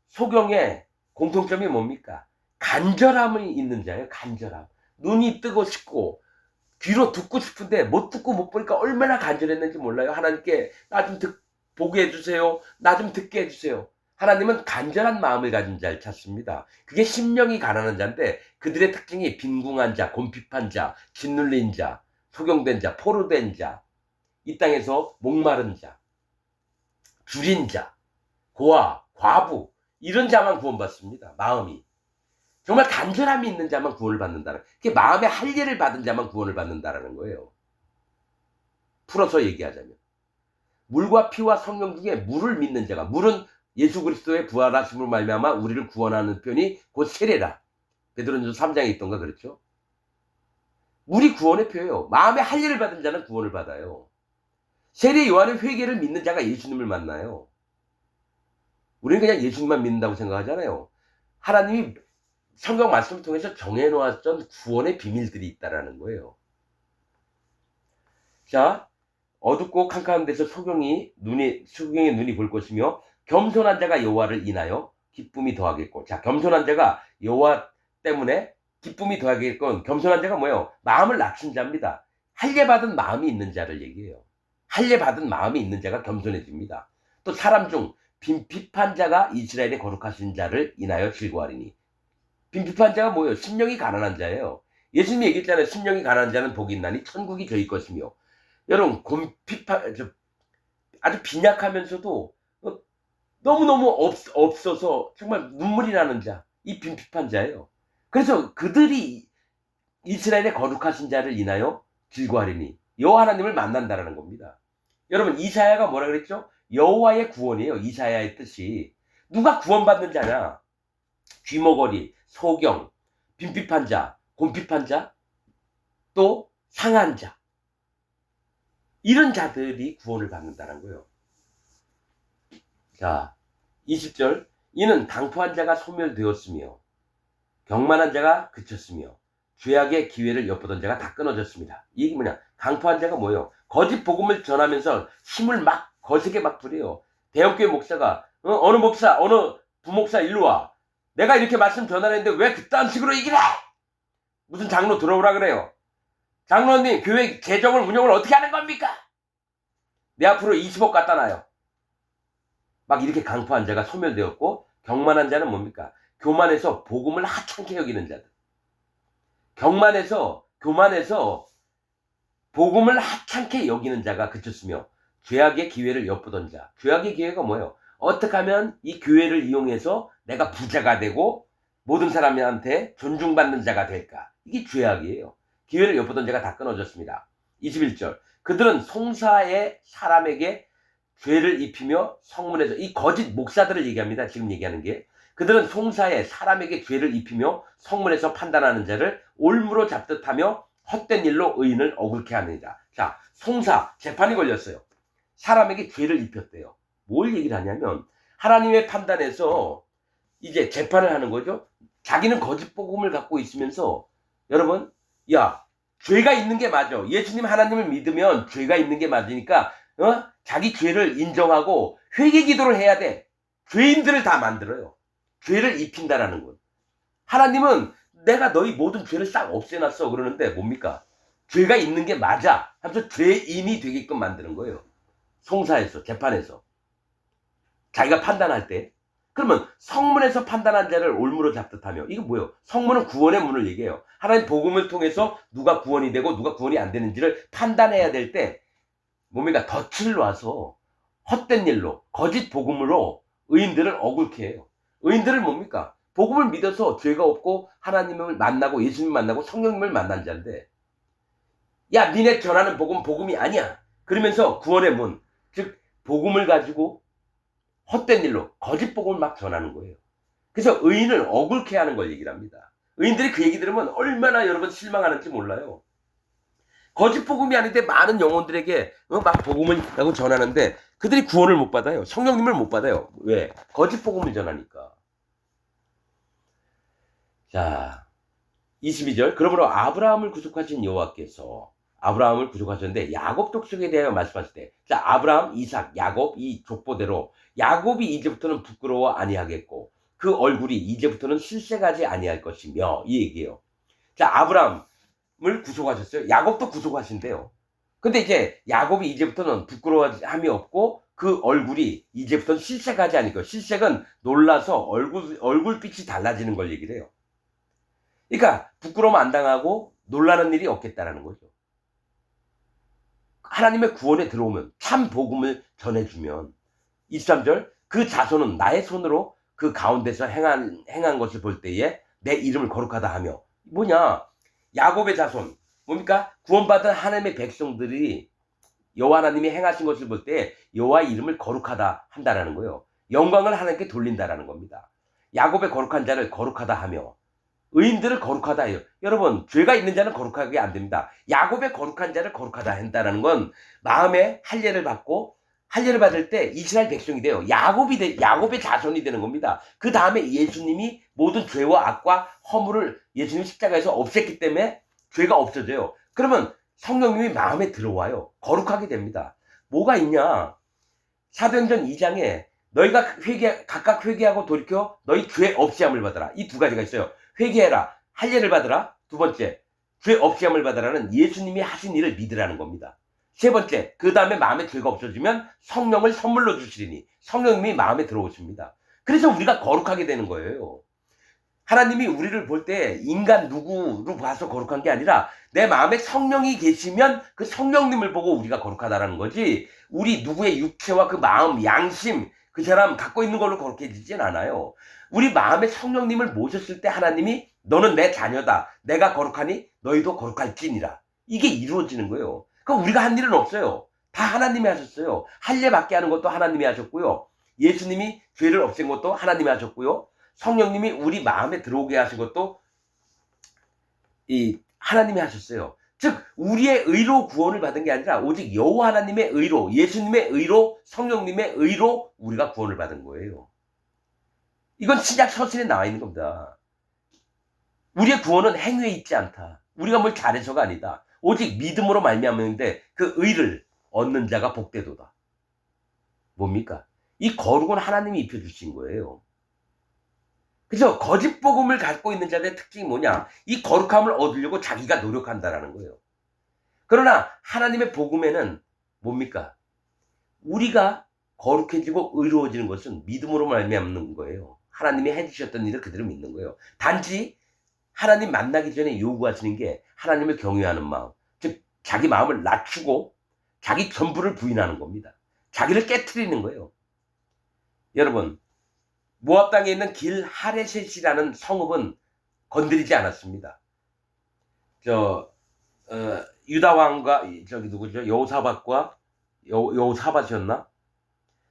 S1: 소경의 공통점이 뭡니까? 간절함이 있는 자예요. 간절함. 눈이 뜨고 싶고 귀로 듣고 싶은데 못 듣고 못 보니까 얼마나 간절했는지 몰라요. 하나님께 나 좀 보게 해주세요. 나 좀 듣게 해주세요. 하나님은 간절한 마음을 가진 자를 찾습니다. 그게 심령이 가난한 자인데 그들의 특징이 빈궁한 자, 곰핍한 자, 짓눌린 자, 소경된 자, 포로된 자, 이 땅에서 목마른 자, 줄인 자, 고아, 과부 이런 자만 구원받습니다. 마음이. 정말 간절함이 있는 자만 구원을 받는다는, 그게 마음의 할례를 받은 자만 구원을 받는다라는 거예요. 풀어서 얘기하자면 물과 피와 성령 중에 물을 믿는 자가, 물은 예수 그리스도의 부활하심으로 말미암아 우리를 구원하는 편이 곧 세례라. 베드로전서 3장에 있던가 그렇죠? 물이 구원의 표예요. 마음의 할례를 받은 자는 구원을 받아요. 세례 요한의 회개를 믿는 자가 예수님을 만나요. 우리는 그냥 예수님만 믿는다고 생각하잖아요. 하나님이 성경 말씀을 통해서 정해놓았던 구원의 비밀들이 있다라는 거예요. 자, 어둡고 캄캄한 데서 소경의 눈이 볼 것이며 겸손한 자가 여호와를 인하여 기쁨이 더하겠고. 자, 겸손한 자가 여호와 때문에 기쁨이 더하겠건, 겸손한 자가 뭐예요? 마음을 낮춘 자입니다. 할례 받은 마음이 있는 자를 얘기해요. 할례 받은 마음이 있는 자가 겸손해집니다. 또 사람 중 빈핍한 자가 이스라엘의 거룩하신 자를 인하여 즐거워하리니. 빈핍한 자가 뭐예요? 심령이 가난한 자예요. 예수님이 얘기했잖아요. 심령이 가난한 자는 복이 있나니 천국이 저희 것이며. 여러분 아주 빈약하면서도 너무너무 없어서 정말 눈물이 나는 자, 이 빈핍한 자예요. 그래서 그들이 이스라엘의 거룩하신 자를 인하여 길구하리니 여호와 하나님을 만난다라는 겁니다. 여러분 이사야가 뭐라 그랬죠? 여호와의 구원이에요. 이사야의 뜻이. 누가 구원받는 자냐? 귀머거리, 소경, 빈핍한 자, 곰핍한 자, 또 상한 자, 이런 자들이 구원을 받는다는 거예요. 자, 20절 이는 강포한 자가 소멸되었으며 경만한 자가 그쳤으며 죄악의 기회를 엿보던 자가 다 끊어졌습니다. 이게 뭐냐? 강포한 자가 뭐예요? 거짓 복음을 전하면서 힘을 막 거세게 막 부려요. 대형교회 목사가 어느 목사, 어느 부목사 일로 와. 내가 이렇게 말씀 전하는데 왜 그딴 식으로 얘기를 해? 무슨 장로 들어오라 그래요. 장로님 교회 재정을 운영을 어떻게 하는 겁니까? 내 앞으로 20억 갖다 놔요. 막 이렇게 강포한 자가 소멸되었고 경만한 자는 뭡니까? 교만해서 복음을 하찮게 여기는 자들. 교만해서 복음을 하찮게 여기는 자가 그쳤으며 죄악의 기회를 엿보던 자. 죄악의 기회가 뭐예요? 어떻게 하면 이 교회를 이용해서 내가 부자가 되고 모든 사람한테 존중받는 자가 될까? 이게 죄악이에요. 기회를 엿보던 자가 다 끊어졌습니다. 21절 그들은 송사의 사람에게 죄를 입히며 성문에서, 이 거짓 목사들을 얘기합니다. 지금 얘기하는 게. 그들은 송사에 사람에게 죄를 입히며 성문에서 판단하는 자를 올무로 잡듯 하며 헛된 일로 의인을 억울케 합니다. 자, 송사, 재판이 걸렸어요. 사람에게 죄를 입혔대요. 뭘 얘기를 하냐면 하나님의 판단에서 이제 재판을 하는 거죠. 자기는 거짓 복음을 갖고 있으면서 여러분, 야, 죄가 있는 게 맞아. 예수님 하나님을 믿으면 죄가 있는 게 맞으니까 자기 죄를 인정하고 회개 기도를 해야 돼. 죄인들을 다 만들어요. 죄를 입힌다라는 건. 하나님은 내가 너희 모든 죄를 싹 없애놨어 그러는데 뭡니까? 죄가 있는 게 맞아 하면서 죄인이 되게끔 만드는 거예요. 송사에서, 재판에서. 자기가 판단할 때. 그러면 성문에서 판단한 자를 올무로 잡듯 하며, 이거 뭐예요? 성문은 구원의 문을 얘기해요. 하나님 복음을 통해서 누가 구원이 되고 누가 구원이 안 되는지를 판단해야 될 때 뭡니까? 덫을 놔서 헛된 일로, 거짓 복음으로 의인들을 억울케 해요. 의인들은 뭡니까? 복음을 믿어서 죄가 없고 하나님을 만나고 예수님을 만나고 성령님을 만난 자인데, 야, 니네 전하는 복음이 아니야. 그러면서 구원의 문, 즉 복음을 가지고 헛된 일로 거짓 복음을 막 전하는 거예요. 그래서 의인을 억울케 하는 걸 얘기를 합니다. 의인들이 그 얘기 들으면 얼마나 여러분 실망하는지 몰라요. 거짓 복음이 아닌데 많은 영혼들에게 막 복음을 하고 전하는데 그들이 구원을 못 받아요. 성령님을 못 받아요. 왜? 거짓 복음을 전하니까. 자, 22절. 그러므로 아브라함을 구속하신 여호와께서, 아브라함을 구속하셨는데 야곱 족속에 대하여 말씀하실 때, 자, 아브라함, 이삭, 야곱, 이 족보대로 야곱이 이제부터는 부끄러워 아니하겠고 그 얼굴이 이제부터는 실색하지 아니할 것이며, 이 얘기예요. 자, 아브라함을 구속하셨어요. 야곱도 구속하신대요. 근데 이제 야곱이 이제부터는 부끄러워함이 없고 그 얼굴이 이제부터는 실색하지 않을 것. 실색은 놀라서 얼굴빛이 달라지는 걸 얘기를 해요. 그러니까 부끄러움 안 당하고 놀라는 일이 없겠다라는 거죠. 하나님의 구원에 들어오면, 참 복음을 전해주면, 23절 그 자손은 나의 손으로 그 가운데서 행한 것을 볼 때에 내 이름을 거룩하다 하며, 뭐냐, 야곱의 자손, 뭡니까? 구원받은 하나님의 백성들이 여호와 하나님이 행하신 것을 볼 때 여호와의 이름을 거룩하다 한다라는 거예요. 영광을 하나님께 돌린다라는 겁니다. 야곱의 거룩한 자를 거룩하다 하며 의인들을 거룩하다 해요. 여러분, 죄가 있는 자는 거룩하게 안 됩니다. 야곱의 거룩한 자를 거룩하다 한다는 건 마음에 할례를 받고, 할례를 받을 때 이스라엘 백성이 돼요. 야곱의 자손이 되는 겁니다. 그 다음에 예수님이 모든 죄와 악과 허물을 예수님 십자가에서 없앴기 때문에 죄가 없어져요. 그러면 성령님이 마음에 들어와요. 거룩하게 됩니다. 뭐가 있냐? 사도행전 2장에 너희가 각각 회개하고 돌이켜 너희 죄 없이함을 받아라. 이 두 가지가 있어요. 회개해라, 할례를 받으라. 두 번째, 죄 없이함을 받으라는 예수님이 하신 일을 믿으라는 겁니다. 세 번째, 그 다음에 마음에 죄가 없어지면 성령을 선물로 주시리니 성령님이 마음에 들어오십니다. 그래서 우리가 거룩하게 되는 거예요. 하나님이 우리를 볼 때 인간 누구로 봐서 거룩한 게 아니라 내 마음에 성령이 계시면 그 성령님을 보고 우리가 거룩하다라는 거지, 우리 누구의 육체와 그 마음, 양심, 그 사람 갖고 있는 걸로 거룩해지진 않아요. 우리 마음에 성령님을 모셨을 때 하나님이 너는 내 자녀다, 내가 거룩하니 너희도 거룩할지니라, 이게 이루어지는 거예요. 그럼 우리가 한 일은 없어요. 다 하나님이 하셨어요. 할례 받게 하는 것도 하나님이 하셨고요. 예수님이 죄를 없앤 것도 하나님이 하셨고요. 성령님이 우리 마음에 들어오게 하신 것도 이 하나님이 하셨어요. 즉 우리의 의로 구원을 받은 게 아니라 오직 여호와 하나님의 의로, 예수님의 의로, 성령님의 의로 우리가 구원을 받은 거예요. 이건 신약 서신에 나와 있는 겁니다. 우리의 구원은 행위에 있지 않다. 우리가 뭘 잘해서가 아니다. 오직 믿음으로 말미암는데 그 의를 얻는 자가 복되도다. 뭡니까? 이 거룩은 하나님이 입혀주신 거예요. 그죠? 거짓 복음을 갖고 있는 자들의 특징이 뭐냐? 이 거룩함을 얻으려고 자기가 노력한다라는 거예요. 그러나 하나님의 복음에는 뭡니까? 우리가 거룩해지고 의로워지는 것은 믿음으로 말미암는 거예요. 하나님이 해주셨던 일을 그대로 믿는 거예요. 단지 하나님 만나기 전에 요구하시는 게 하나님을 경외하는 마음, 즉 자기 마음을 낮추고 자기 전부를 부인하는 겁니다. 자기를 깨트리는 거예요. 여러분, 모압 땅에 있는 길 하레셋이라는 성읍은 건드리지 않았습니다. 유다 왕과 누구죠? 여호사밧과 여호사밧이었나?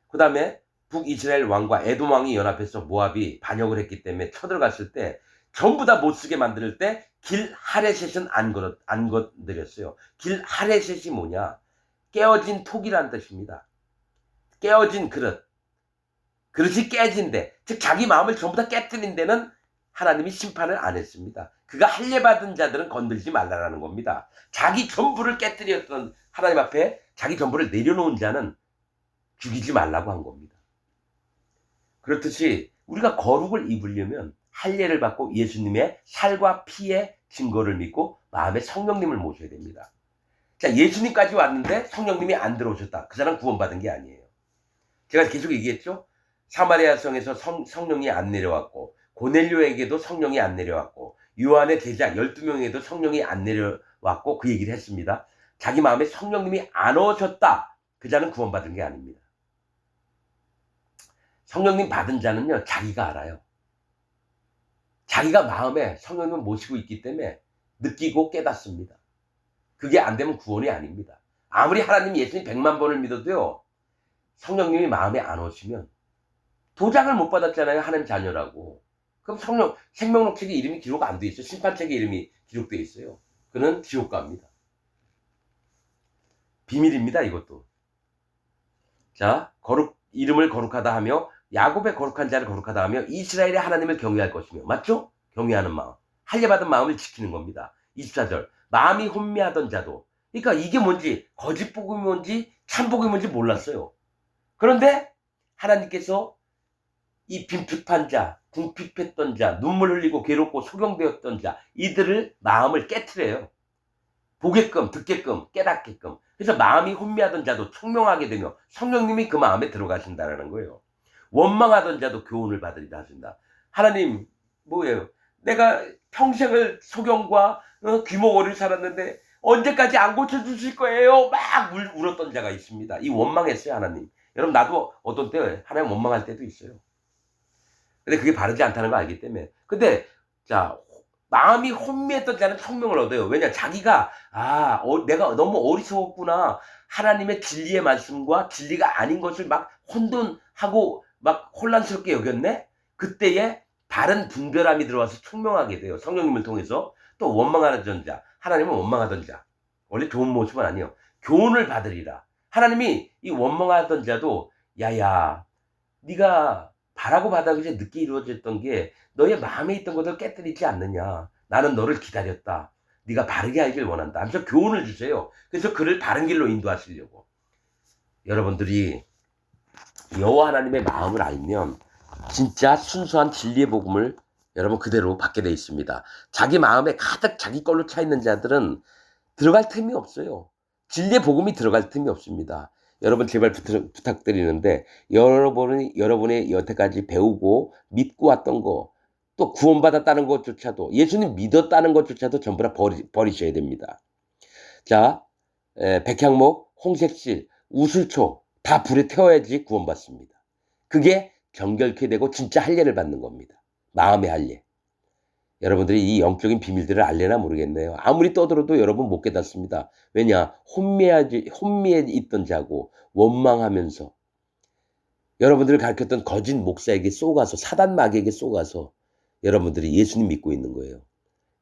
S1: 그 다음에 북이스라엘 왕과 에돔 왕이 연합해서 모압이 반역을 했기 때문에 쳐들어갔을 때 전부 다 못쓰게 만들 때 길 하레셋은 안 건드렸어요. 길 하레셋이 뭐냐? 깨어진 톡이라는 뜻입니다. 깨어진 그릇. 그릇이 깨진데, 즉 자기 마음을 전부 다 깨뜨린 데는 하나님이 심판을 안 했습니다. 그가 할례 받은 자들은 건들지 말라라는 겁니다. 자기 전부를 깨뜨렸던 하나님 앞에 자기 전부를 내려놓은 자는 죽이지 말라고 한 겁니다. 그렇듯이 우리가 거룩을 입으려면 할례를 받고 예수님의 살과 피의 증거를 믿고 마음에 성령님을 모셔야 됩니다. 자, 예수님까지 왔는데 성령님이 안 들어오셨다. 그 사람 구원받은 게 아니에요. 제가 계속 얘기했죠? 사마리아 성에서 성령이 안 내려왔고, 고넬료에게도 성령이 안 내려왔고, 요한의 제자 12명에게도 성령이 안 내려왔고, 그 얘기를 했습니다. 자기 마음에 성령님이 안 오셨다. 그 자는 구원받은 게 아닙니다. 성령님 받은 자는요, 자기가 알아요. 자기가 마음에 성령님을 모시고 있기 때문에 느끼고 깨닫습니다. 그게 안 되면 구원이 아닙니다. 아무리 하나님 예수님 100만 번을 믿어도요, 성령님이 마음에 안 오시면, 도장을 못 받았잖아요. 하나님 자녀라고. 그럼 생명록책에 이름이 기록 안 돼 있어요. 심판책에 이름이 기록되어 있어요. 그는 지옥 갑니다. 비밀입니다. 이것도. 자, 이름을 거룩하다 하며 야곱의 거룩한 자를 거룩하다 하며 이스라엘의 하나님을 경외할 것이며, 맞죠? 경외하는 마음, 할례 받은 마음을 지키는 겁니다. 24절, 마음이 혼미하던 자도, 그러니까 이게 뭔지, 거짓 복음이 뭔지 참 복음이 뭔지 몰랐어요. 그런데 하나님께서 이 빈핍한 자, 궁핍했던 자, 눈물 흘리고 괴롭고 소경되었던 자, 이들을 마음을 깨트려요. 보게끔, 듣게끔, 깨닫게끔. 그래서 마음이 혼미하던 자도 총명하게 되며 성령님이 그 마음에 들어가신다는 거예요. 원망하던 자도 교훈을 받으리라 하신다. 하나님, 뭐예요? 내가 평생을 소경과 귀머거리를 살았는데 언제까지 안 고쳐주실 거예요? 막 울었던 자가 있습니다. 이 원망했어요, 하나님. 여러분, 나도 어떤 때 하나님 원망할 때도 있어요. 근데 그게 바르지 않다는 거 알기 때문에. 근데 자, 마음이 혼미했던 자는 총명을 얻어요. 왜냐? 자기가 내가 너무 어리석었구나. 하나님의 진리의 말씀과 진리가 아닌 것을 막 혼돈하고 막 혼란스럽게 여겼네. 그때에 바른 분별함이 들어와서 총명하게 돼요. 성령님을 통해서. 또 원망하던 자, 하나님은 원망하던 자, 원래 좋은 모습은 아니에요. 교훈을 받으리라. 하나님이 이 원망하던 자도, 야야, 네가 바라고 바라고 이제 늦게 이루어졌던 게 너의 마음에 있던 것을 깨뜨리지 않느냐. 나는 너를 기다렸다. 네가 바르게 알길 원한다. 하면서 교훈을 주세요. 그래서 그를 바른 길로 인도하시려고. 여러분들이 여호와 하나님의 마음을 알면 진짜 순수한 진리의 복음을 여러분 그대로 받게 돼 있습니다. 자기 마음에 가득 자기 걸로 차 있는 자들은 들어갈 틈이 없어요. 진리의 복음이 들어갈 틈이 없습니다. 여러분 제발 부탁드리는데 여러분의 여태까지 배우고 믿고 왔던 거, 또 구원받았다는 것조차도 예수님 믿었다는 것조차도 전부 다 버리셔야 됩니다. 자, 백향목, 홍색실, 우슬초 다 불에 태워야지 구원받습니다. 그게 정결케 되고 진짜 할례를 받는 겁니다. 마음의 할례. 여러분들이 이 영적인 비밀들을 알려나 모르겠네요. 아무리 떠들어도 여러분 못 깨닫습니다. 왜냐? 혼미해 있던 자고 원망하면서 여러분들을 가르쳤던 거짓 목사에게 쏘가서 사단 마귀에게 쏘가서 여러분들이 예수님 믿고 있는 거예요.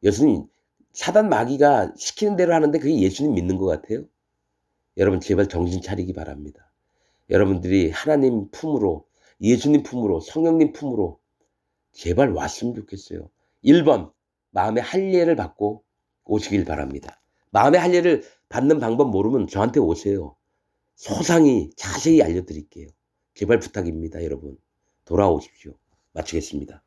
S1: 예수님 사단 마귀가 시키는 대로 하는데 그게 예수님 믿는 것 같아요? 여러분 제발 정신 차리기 바랍니다. 여러분들이 하나님 품으로 예수님 품으로 성령님 품으로 제발 왔으면 좋겠어요. 1번 마음의 할례를 받고 오시길 바랍니다. 마음의 할례를 받는 방법 모르면 저한테 오세요. 소상히 자세히 알려드릴게요. 제발 부탁입니다. 여러분 돌아오십시오. 마치겠습니다.